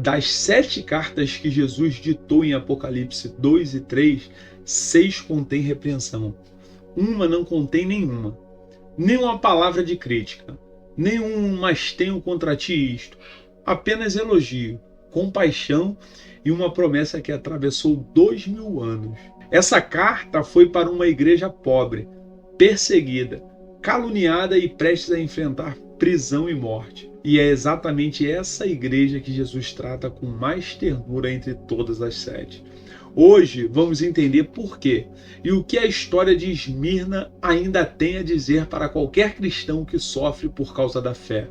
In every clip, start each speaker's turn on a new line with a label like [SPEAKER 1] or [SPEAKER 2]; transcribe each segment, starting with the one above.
[SPEAKER 1] Das 7 cartas que Jesus ditou em Apocalipse 2 e 3, 6 contém repreensão. Uma não contém nenhuma. Nenhuma palavra de crítica. Nenhum mas tenho contra ti isto. Apenas elogio, compaixão e uma promessa que atravessou 2000 anos. Essa carta foi para uma igreja pobre, perseguida, caluniada e prestes a enfrentar prisão e morte. E é exatamente essa igreja que Jesus trata com mais ternura entre todas as 7. Hoje vamos entender por quê e o que a história de Esmirna ainda tem a dizer para qualquer cristão que sofre por causa da fé.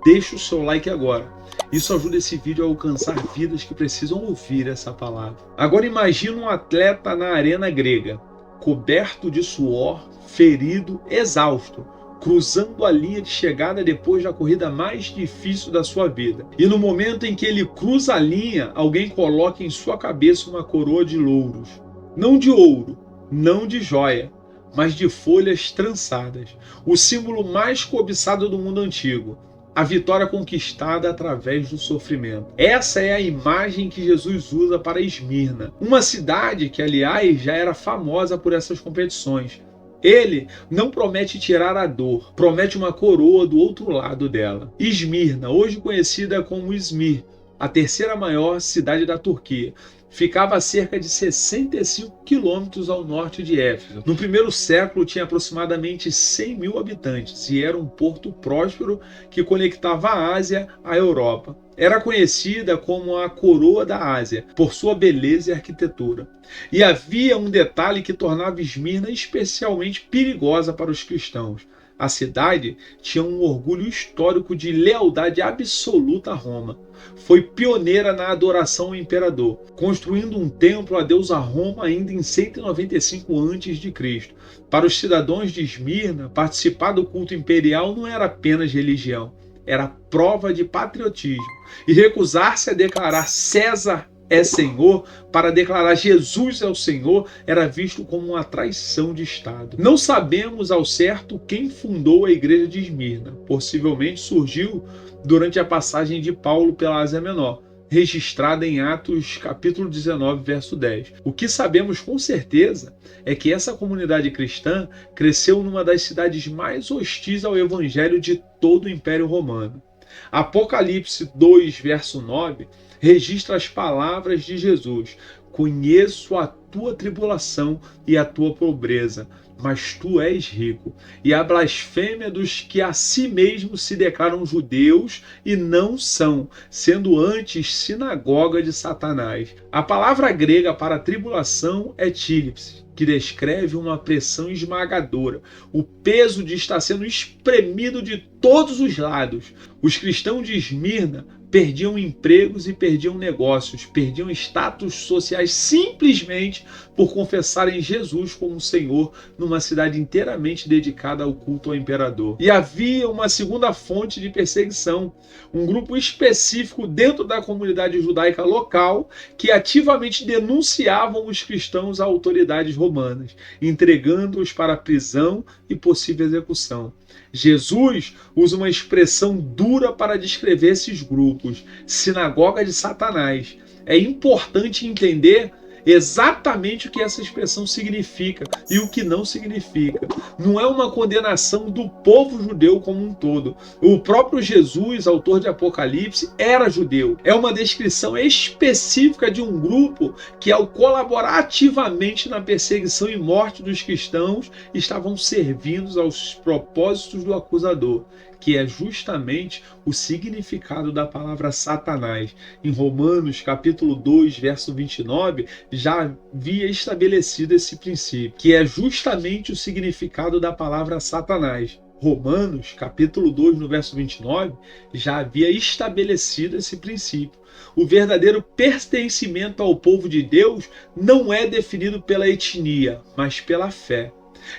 [SPEAKER 1] Deixa o seu like agora. Isso ajuda esse vídeo a alcançar vidas que precisam ouvir essa palavra. Agora imagine um atleta na arena grega, coberto de suor, ferido, exausto, cruzando a linha de chegada depois da corrida mais difícil da sua vida. E no momento em que ele cruza a linha, alguém coloca em sua cabeça uma coroa de louros. Não de ouro, não de joia, mas de folhas trançadas. O símbolo mais cobiçado do mundo antigo. A vitória conquistada através do sofrimento. Essa é a imagem que Jesus usa para Esmirna, uma cidade que, aliás, já era famosa por essas competições. Ele não promete tirar a dor, promete uma coroa do outro lado dela. Esmirna, hoje conhecida como Izmir, a terceira maior cidade da Turquia, ficava a cerca de 65 quilômetros ao norte de Éfeso. No primeiro século tinha aproximadamente 100 mil habitantes e era um porto próspero que conectava a Ásia à Europa. Era conhecida como a Coroa da Ásia, por sua beleza e arquitetura. E havia um detalhe que tornava Esmirna especialmente perigosa para os cristãos. A cidade tinha um orgulho histórico de lealdade absoluta a Roma. Foi pioneira na adoração ao imperador, construindo um templo a deusa Roma ainda em 195 a.C. Para os cidadãos de Esmirna, participar do culto imperial não era apenas religião, era prova de patriotismo. E recusar-se a declarar César é Senhor, para declarar Jesus é o Senhor, era visto como uma traição de Estado. Não sabemos ao certo quem fundou a igreja de Esmirna. Possivelmente surgiu durante a passagem de Paulo pela Ásia Menor, registrada em Atos capítulo 19, verso 10. O que sabemos com certeza é que essa comunidade cristã cresceu numa das cidades mais hostis ao evangelho de todo o Império Romano. Apocalipse 2, verso 9, registra as palavras de Jesus: conheço a tua tribulação e a tua pobreza, mas tu és rico, e a blasfêmia dos que a si mesmos se declaram judeus e não são, sendo antes sinagoga de Satanás. A palavra grega para tribulação é tílipse, que descreve uma pressão esmagadora, o peso de estar sendo espremido de todos os lados. Os cristãos de Esmirna perdiam empregos e perdiam negócios, perdiam status sociais simplesmente por confessarem Jesus como Senhor numa cidade inteiramente dedicada ao culto ao imperador. E havia uma segunda fonte de perseguição, um grupo específico dentro da comunidade judaica local que ativamente denunciavam os cristãos a autoridades romanas, entregando-os para prisão e possível execução. Jesus usa uma expressão dura para descrever esses grupos: sinagoga de Satanás. É importante entender exatamente o que essa expressão significa e o que não significa. Não é uma condenação do povo judeu como um todo. O próprio Jesus, autor de Apocalipse, era judeu. É uma descrição específica de um grupo que, ao colaborar ativamente na perseguição e morte dos cristãos, estavam servindo aos propósitos do acusador, que é justamente o significado da palavra Satanás. Em Romanos capítulo 2, verso 29, já havia estabelecido esse princípio, que é justamente o significado da palavra Satanás. Romanos capítulo 2, no verso 29, já havia estabelecido esse princípio. O verdadeiro pertencimento ao povo de Deus não é definido pela etnia, mas pela fé.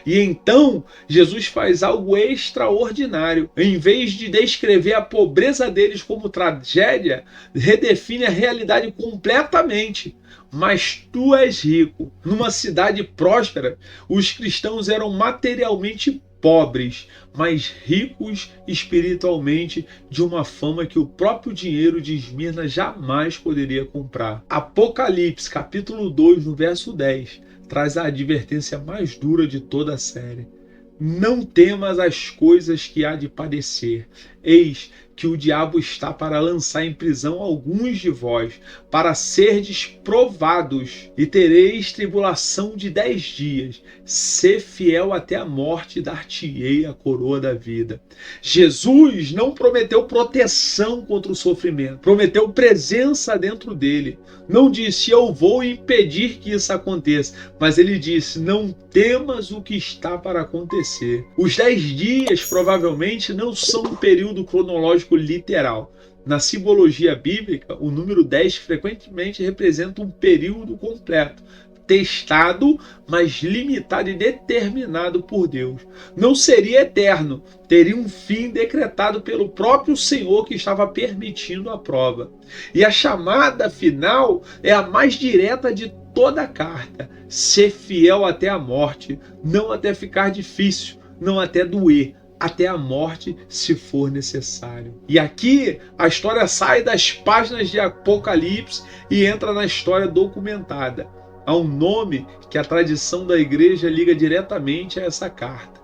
[SPEAKER 1] E então, Jesus faz algo extraordinário. Em vez de descrever a pobreza deles como tragédia, redefine a realidade completamente. Mas tu és rico. Numa cidade próspera, os cristãos eram materialmente pobres, mas ricos espiritualmente, de uma fama que o próprio dinheiro de Esmirna jamais poderia comprar. Apocalipse, capítulo 2, no verso 10, traz a advertência mais dura de toda a série. Não temas as coisas que há de padecer. Eis que o diabo está para lançar em prisão alguns de vós, para serdes provados, e tereis tribulação de 10 dias. Sê fiel até a morte, e dar-te-ei a coroa da vida. Jesus não prometeu proteção contra o sofrimento, prometeu presença dentro dele. Não disse, eu vou impedir que isso aconteça, mas ele disse, não temas o que está para acontecer. Os 10 dias provavelmente não são um período cronológico literal. Na simbologia bíblica, o número 10 frequentemente representa um período completo, testado, mas limitado e determinado por Deus. Não seria eterno, teria um fim decretado pelo próprio Senhor que estava permitindo a prova. E a chamada final é a mais direta de toda a carta: ser fiel até a morte, não até ficar difícil, não até doer, até a morte, se for necessário. E aqui a história sai das páginas de Apocalipse e entra na história documentada. Há um nome que a tradição da igreja liga diretamente a essa carta: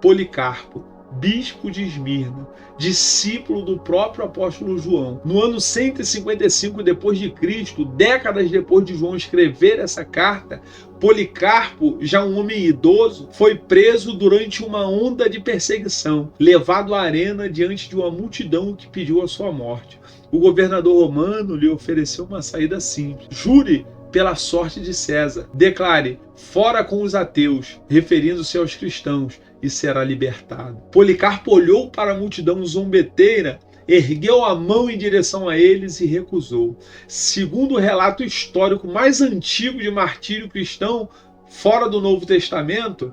[SPEAKER 1] Policarpo, bispo de Esmirna, discípulo do próprio apóstolo João. No ano 155 depois de Cristo, décadas depois de João escrever essa carta, Policarpo, já um homem idoso, foi preso durante uma onda de perseguição, levado à arena diante de uma multidão que pediu a sua morte. O governador romano lhe ofereceu uma saída simples: jure pela sorte de César, declare, fora com os ateus, referindo-se aos cristãos, e será libertado. Policarpo olhou para a multidão zombeteira, ergueu a mão em direção a eles e recusou. Segundo o relato histórico mais antigo de martírio cristão, fora do Novo Testamento,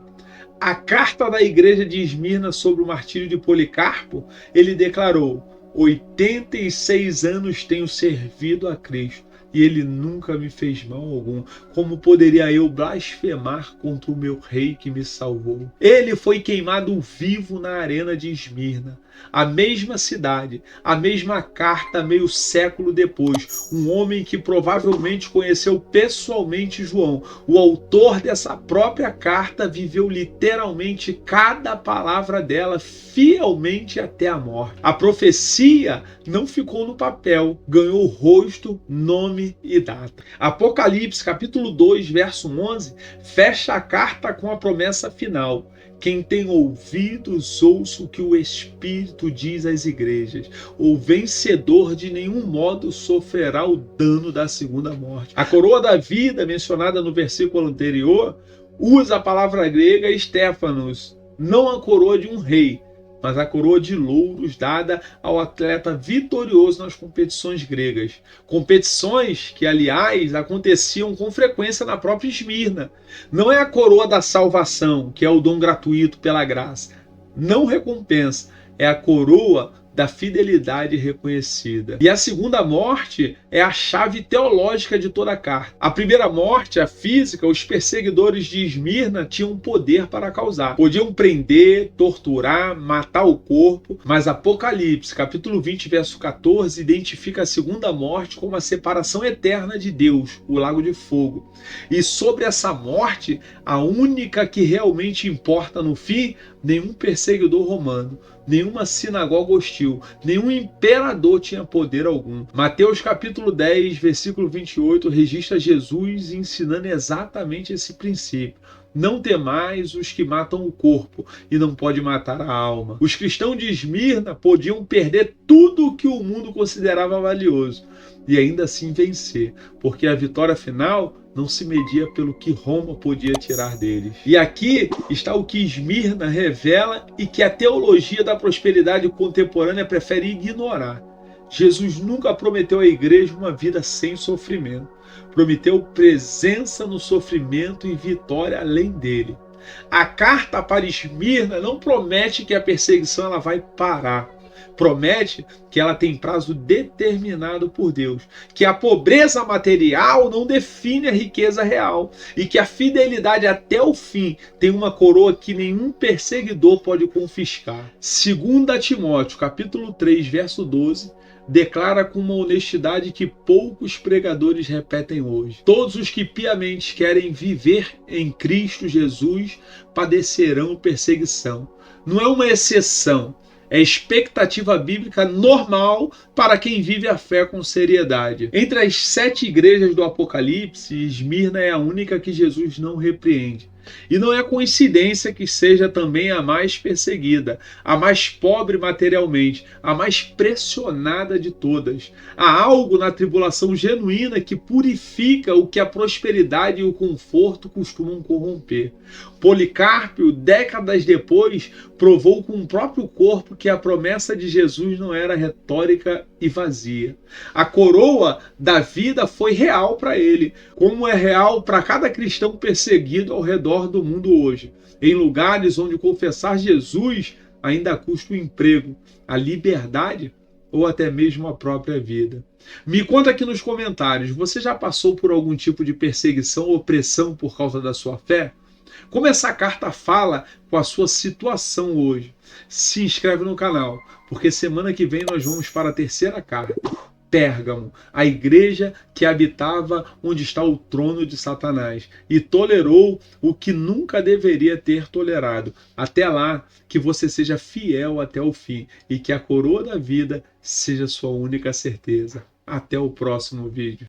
[SPEAKER 1] a carta da igreja de Esmirna sobre o martírio de Policarpo, ele declarou: 86 anos tenho servido a Cristo, e ele nunca me fez mal algum. Como poderia eu blasfemar contra o meu rei que me salvou? Ele foi queimado vivo na arena de Esmirna. A mesma cidade, a mesma carta meio século depois. Um homem que provavelmente conheceu pessoalmente João, o autor dessa própria carta, viveu literalmente cada palavra dela fielmente até a morte. A profecia não ficou no papel, ganhou rosto, nome e data. Apocalipse, capítulo 2, verso 11, fecha a carta com a promessa final: quem tem ouvidos, ouça o que o Espírito diz às igrejas. O vencedor de nenhum modo sofrerá o dano da segunda morte. A coroa da vida, mencionada no versículo anterior, usa a palavra grega Stéphanos, não a coroa de um rei, mas a coroa de louros dada ao atleta vitorioso nas competições gregas. Competições que, aliás, aconteciam com frequência na própria Esmirna. Não é a coroa da salvação, que é o dom gratuito pela graça. Não recompensa, é a coroa da fidelidade reconhecida. E a segunda morte é a chave teológica de toda a carta. A primeira morte, a física, os perseguidores de Esmirna tinham poder para causar. Podiam prender, torturar, matar o corpo, mas Apocalipse, capítulo 20, verso 14, identifica a segunda morte como a separação eterna de Deus, o lago de fogo. E sobre essa morte, a única que realmente importa no fim, nenhum perseguidor romano, nenhuma sinagoga hostil, nenhum imperador tinha poder algum. Mateus capítulo 10, versículo 28, registra Jesus ensinando exatamente esse princípio. Não temais os que matam o corpo e não pode matar a alma. Os cristãos de Esmirna podiam perder tudo o que o mundo considerava valioso e ainda assim vencer, porque a vitória final não se media pelo que Roma podia tirar deles. E aqui está o que Esmirna revela e que a teologia da prosperidade contemporânea prefere ignorar. Jesus nunca prometeu à igreja uma vida sem sofrimento. Prometeu presença no sofrimento e vitória além dele. A carta para Esmirna não promete que a perseguição ela vai parar. Promete que ela tem prazo determinado por Deus, que a pobreza material não define a riqueza real e que a fidelidade até o fim tem uma coroa que nenhum perseguidor pode confiscar. 2 Timóteo, capítulo 3, verso 12, declara com uma honestidade que poucos pregadores repetem hoje: todos os que piamente querem viver em Cristo Jesus padecerão perseguição. Não é uma exceção, é expectativa bíblica normal para quem vive a fé com seriedade. Entre as 7 igrejas do Apocalipse, Esmirna é a única que Jesus não repreende. E não é coincidência que seja também a mais perseguida, a mais pobre materialmente, a mais pressionada de todas. Há algo na tribulação genuína que purifica o que a prosperidade e o conforto costumam corromper. Policarpo, décadas depois, provou com o próprio corpo que a promessa de Jesus não era retórica e vazia. A coroa da vida foi real para ele, como é real para cada cristão perseguido ao redor do mundo hoje, em lugares onde confessar Jesus ainda custa o emprego, a liberdade ou até mesmo a própria vida. Me conta aqui nos comentários, você já passou por algum tipo de perseguição ou opressão por causa da sua fé? Como essa carta fala com a sua situação hoje? Se inscreve no canal, porque semana que vem nós vamos para a terceira carta. Pérgamo, a igreja que habitava onde está o trono de Satanás e tolerou o que nunca deveria ter tolerado. Até lá, que você seja fiel até o fim e que a coroa da vida seja sua única certeza. Até o próximo vídeo.